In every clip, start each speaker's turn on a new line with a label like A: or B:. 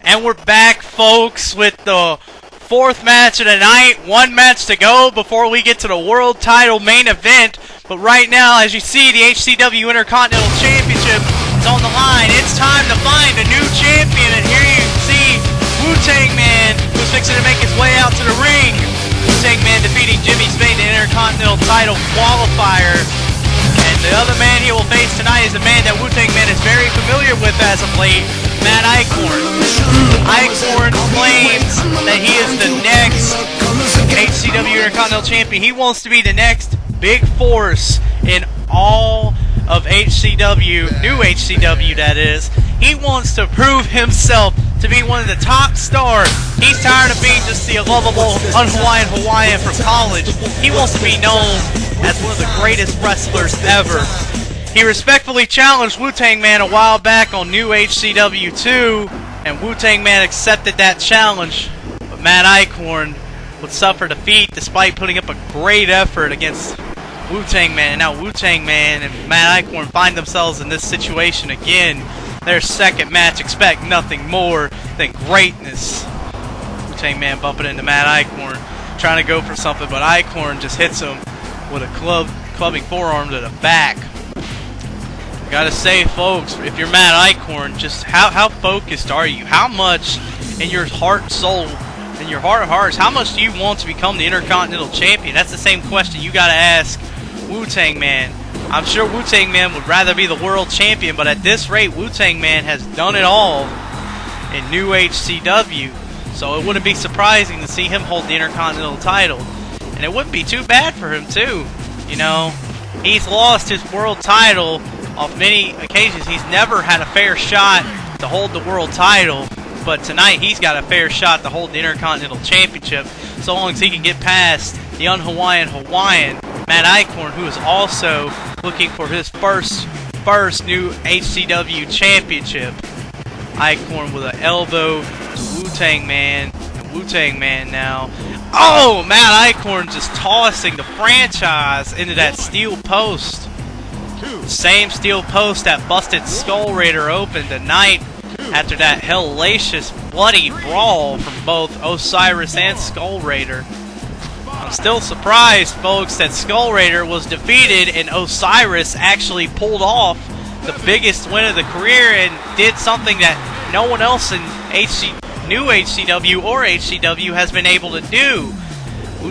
A: And we're back, folks, with the fourth match of the night. One match to go before we get to the world title main event. But right now, as you see, the HCW Intercontinental Championship is on the line. It's time to find a new champion. And here you can see Tang Man, who's fixing to make his way out to the ring. Tang Man defeating Jimmy Spade, the Intercontinental title qualifier. And the other man he will face tonight is a man that Tang Man is very familiar with as of late, Matt Eichorn. Eichorn claims that he is the next HCW Intercontinental Champion. He wants to be the next big force in all of HCW, new HCW that is. He wants to prove himself to be one of the top stars. He's tired of being just the lovable Unhawaiian Hawaiian from college. He wants to be known as one of the greatest wrestlers ever. He respectfully challenged Tang Man a while back on New-HCW 2, and Tang Man accepted that challenge. But Matt Eichorn would suffer defeat despite putting up a great effort against Tang Man. And now Tang Man and Matt Eichorn find themselves in this situation again. Their second match, expect nothing more than greatness. Tang Man bumping into Matt Eichorn, trying to go for something, but Eichorn just hits him with a clubbing forearm to the back. Gotta say, folks, if you're Matt Eichorn, just how focused are you? How much in your heart and soul, in your heart of hearts, how much do you want to become the Intercontinental Champion? That's the same question you gotta ask Tang Man. I'm sure Tang Man would rather be the world champion, but at this rate, Tang Man has done it all in new HCW. So it wouldn't be surprising to see him hold the Intercontinental title. And it wouldn't be too bad for him, too. You know, he's lost his world title on many occasions. He's never had a fair shot to hold the world title. But tonight, he's got a fair shot to hold the Intercontinental Championship, so long as he can get past the Unhawaiian Hawaiian, Matt Eichorn, who is also looking for his first new HCW Championship. Eichorn with an elbow to Tang Man. Tang Man now. Oh, Matt Eichorn just tossing the franchise into that steel post. Same steel post that busted Skull Raider open tonight after that hellacious bloody brawl from both Osiris and Skull Raider. I'm still surprised, folks, that Skull Raider was defeated and Osiris actually pulled off the biggest win of the career and did something that no one else in new HCW or HCW has been able to do.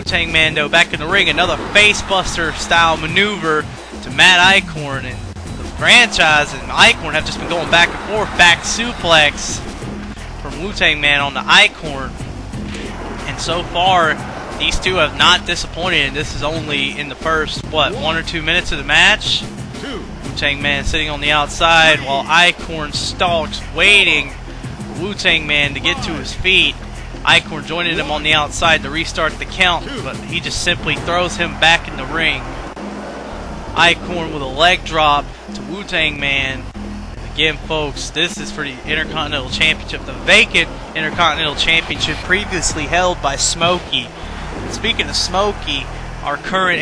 A: Tang Man, though, back in the ring, another facebuster style maneuver to Matt Eichorn, and the franchise and Eichorn have just been going back and forth. Back suplex from Tang Man on the Eichorn, and so far these two have not disappointed, and this is only in the first, 1 or 2 minutes of the match. Tang Man sitting on the outside while Eichorn stalks, waiting for Tang Man to get to his feet. Eichorn joining him on the outside to restart the count, but he just simply throws him back in the ring. Eichorn with a leg drop to Tang Man. Again, folks, this is for the Intercontinental Championship, the vacant Intercontinental Championship previously held by Smokey. Speaking of Smokey, our current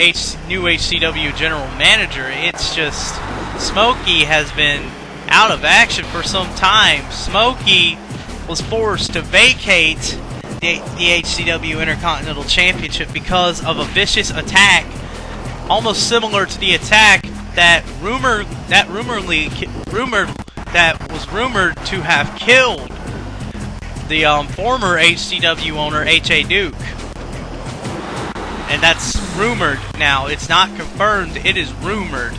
A: new HCW General Manager, it's just Smokey has been out of action for some time. Smokey was forced to vacate the HCW Intercontinental Championship because of a vicious attack, almost similar to the attack that was rumored to have killed the former HCW owner H.A. Duke. And that's rumored now. It's not confirmed. It is rumored.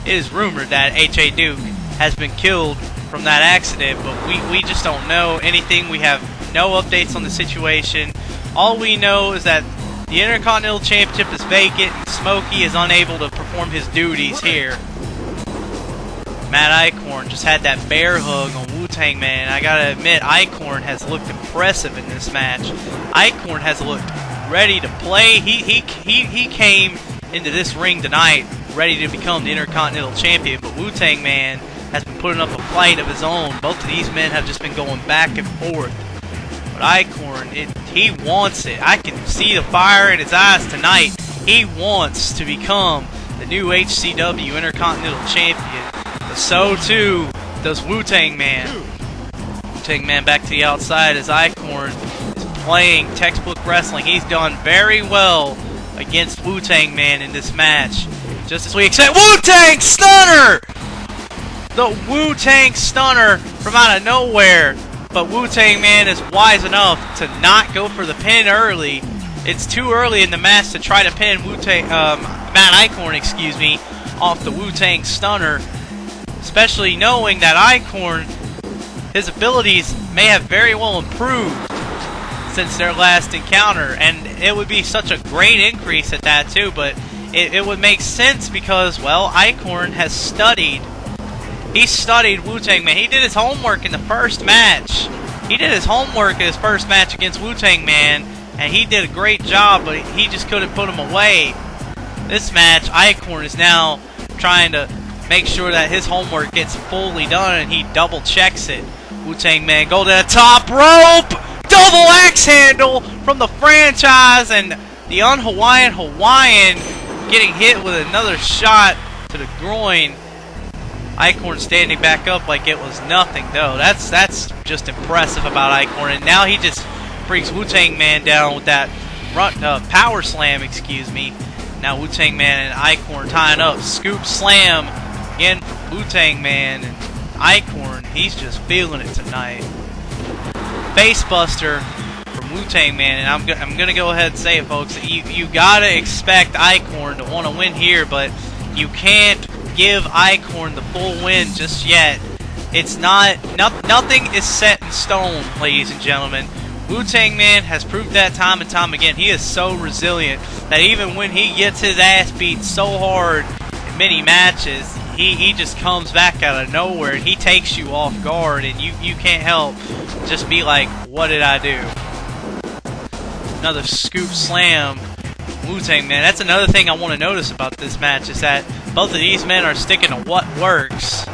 A: It is rumored that H.A. Duke has been killed from that accident, but we just don't know anything. We have no updates on the situation. All we know is that the Intercontinental Championship is vacant and Smokey is unable to perform his duties here. Matt Eichorn just had that bear hug on Tang Man. I gotta admit, Eichorn has looked impressive in this match. Eichorn has looked ready to play. He came into this ring tonight ready to become the Intercontinental Champion, but Tang Man has been putting up a fight of his own. Both of these men have just been going back and forth. But Eichorn, he wants it. I can see the fire in his eyes tonight. He wants to become the new HCW Intercontinental Champion. But so too does Tang Man. Wu-Tang Man back to the outside as Eichorn is playing textbook wrestling. He's done very well against Wu-Tang Man in this match. Just as we expect, Wu-Tang Stunner! The Wu-Tang Stunner from out of nowhere. But Wu-Tang Man is wise enough to not go for the pin early. It's too early in the match to try to pin Matt Eichorn, excuse me, off the Wu-Tang Stunner. Especially knowing that Eichorn, his abilities may have very well improved since their last encounter. And it would be such a great increase at that too, but it would make sense because, well, Eichorn has studied. He studied Wu-Tang Man. He did his homework in the first match. He did his homework in his first match against Wu-Tang Man, and he did a great job, but he just couldn't put him away. This match, Eichorn is now trying to make sure that his homework gets fully done, and he double checks it. Wu-Tang Man go to the top rope! Double axe handle from the franchise, and the Unhawaiian Hawaiian getting hit with another shot to the groin. Eichorn standing back up like it was nothing, though. That's just impressive about Eichorn. And now he just brings Wu-Tang Man down with that power slam, excuse me. Now Wu-Tang Man and Eichorn tying up. Scoop slam again from Wu-Tang Man. And Eichorn, he's just feeling it tonight. Facebuster from Wu-Tang Man. And I'm gonna go ahead and say it, folks. You gotta expect Eichorn to want to win here, but you can't give Eichorn the full win just yet. It's nothing is set in stone, ladies and gentlemen. Wu-Tang Man has proved that time and time again. He is so resilient that even when he gets his ass beat so hard in many matches, he just comes back out of nowhere and he takes you off guard, and you can't help just be like, what did I do? Another scoop slam. Wu-Tang Man. That's another thing I want to notice about this match, is that both of these men are sticking to what works.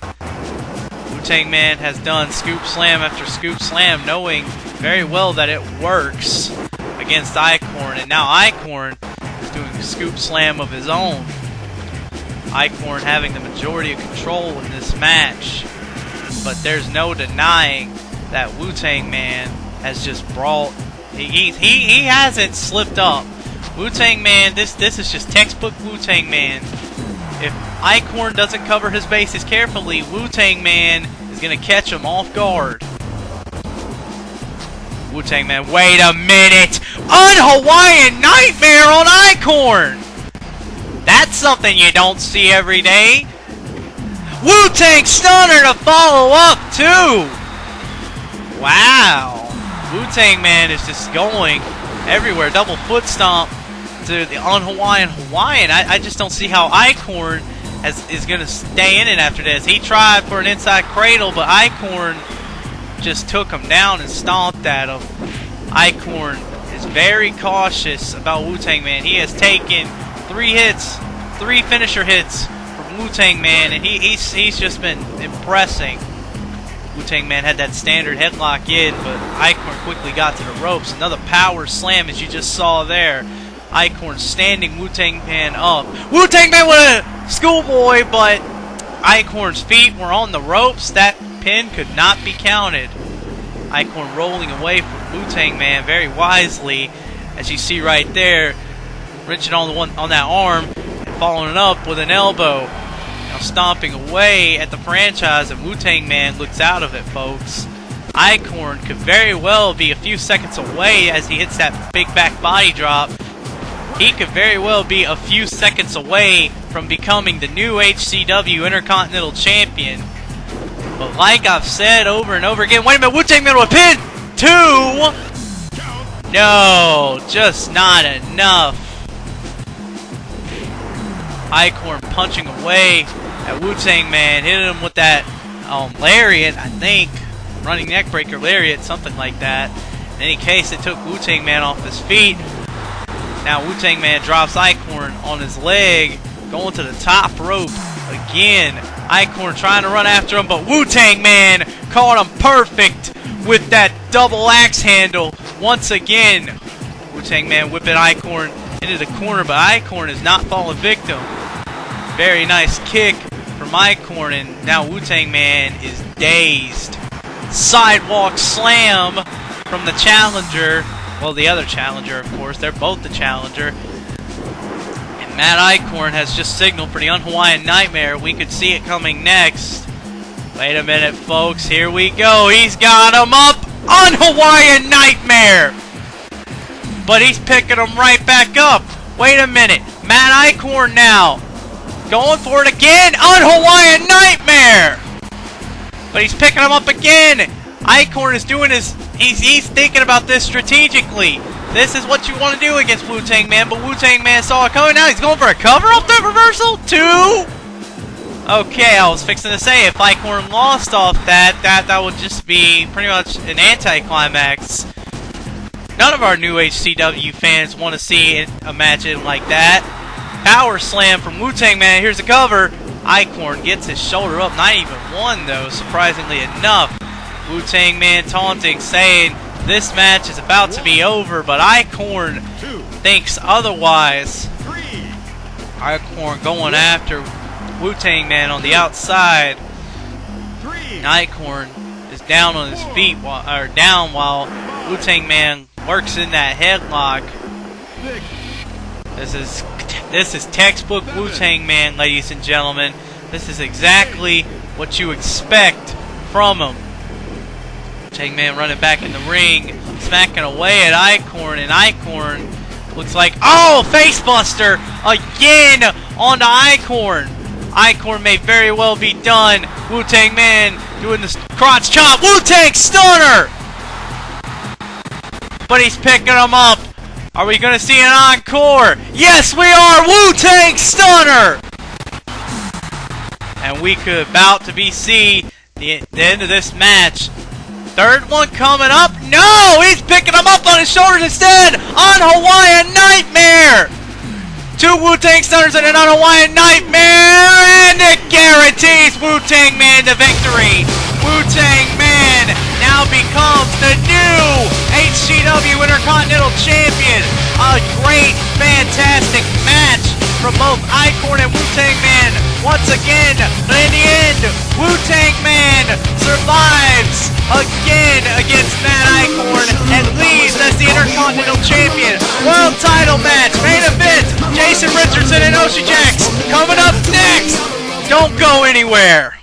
A: Wu-Tang Man has done scoop slam after scoop slam, knowing very well that it works against Eichorn. And now Eichorn is doing a scoop slam of his own. Eichorn having the majority of control in this match. But there's no denying that Wu-Tang Man has just brought... He hasn't slipped up. Wu-Tang Man, this is just textbook Wu-Tang Man. If Eichorn doesn't cover his bases carefully, Wu-Tang Man is going to catch him off guard. Wu-Tang Man, wait a minute! Unhawaiian Nightmare on Eichorn! That's something you don't see every day. Wu-Tang Stunner to follow up, too! Wow. Wu-Tang Man is just going everywhere. Double foot stomp to the Unhawaiian Hawaiian. I just don't see how Eichorn is going to stay in it after this. He tried for an inside cradle, but Eichorn just took him down and stomped at him. Eichorn is very cautious about Wu-Tang Man. He has taken 3 finisher hits from Wu-Tang Man, and he's just been impressing. Wu-Tang Man had that standard headlock in, but Eichorn quickly got to the ropes. Another power slam, as you just saw there. Eichorn standing Wu-Tang Man up. Wu-Tang Man with a schoolboy, but Eichorn's feet were on the ropes. That pin could not be counted. Eichorn rolling away from Wu-Tang Man very wisely, as you see right there, wrenching on that arm and following it up with an elbow. Now stomping away at the franchise, and Wu-Tang Man looks out of it, folks. Eichorn could very well be a few seconds away as he hits that big back body drop. He could very well be a few seconds away from becoming the new HCW Intercontinental Champion. But like I've said over and over again, wait a minute, Wu-Tang Man with a pin! 2! No, just not enough. Eichorn punching away at Wu-Tang Man, hitting him with that lariat, I think. Running neckbreaker lariat, something like that. In any case, it took Wu-Tang Man off his feet. Now Wu-Tang Man drops Eichorn on his leg, going to the top rope again. Eichorn trying to run after him, but Wu-Tang Man caught him perfect with that double axe handle once again. Wu-Tang Man whipping Eichorn into the corner, but Eichorn is not falling victim. Very nice kick from Eichorn, and now Wu-Tang Man is dazed. sidewalk slam from the challenger. Well, the other challenger, of course. They're both the challenger. And Matt Eichorn has just signaled for the Unhawaiian Nightmare. We could see it coming next. Wait a minute, folks. Here we go. He's got him up. Unhawaiian Nightmare. But he's picking him right back up. Wait a minute. Matt Eichorn now. Going for it again. Unhawaiian Nightmare. But he's picking him up again. Eichorn is doing his... He's thinking about this strategically. This is what you want to do against Wu-Tang Man, but Wu-Tang Man saw it coming. Now he's going for a cover off the reversal. 2. Okay, I was fixing to say if Eichorn lost off that would just be pretty much an anticlimax. None of our New-HCW fans want to see a match like that. Power slam from Wu-Tang Man. Here's the cover. Eichorn gets his shoulder up. Not even one, though, surprisingly enough. Wu-Tang Man taunting, saying this match is about to be over, but Eichorn thinks otherwise. Eichorn going after Wu-Tang Man on the outside. And Eichorn is down on his feet, while Wu-Tang Man works in that headlock. This is textbook Wu-Tang Man, ladies and gentlemen. This is exactly what you expect from him. Wu-Tang Man running back in the ring, smacking away at Eichorn, and Eichorn looks like, oh, facebuster again onto Eichorn. Eichorn may very well be done. Wu-Tang Man doing the crotch chop. Wu-Tang stunner! But he's picking him up. Are we going to see an encore? Yes, we are! Wu-Tang stunner! And we could about to be see the end of this match. Third one coming up. No! He's picking him up on his shoulders instead! Unhawaiian Nightmare! 2 Wu-Tang stunners and an Unhawaiian Nightmare! And it guarantees Wu-Tang Man the victory! Wu-Tang Man now becomes the new HCW Intercontinental Champion! A great, fantastic match from both Eichorn and Wu-Tang Man once again. But in the end, Wu-Tang Man survives again against Matt Eichorn and leaves as the Intercontinental Champion. World title match, main event, Jason Richardson and Oshi Jax coming up next. Don't go anywhere.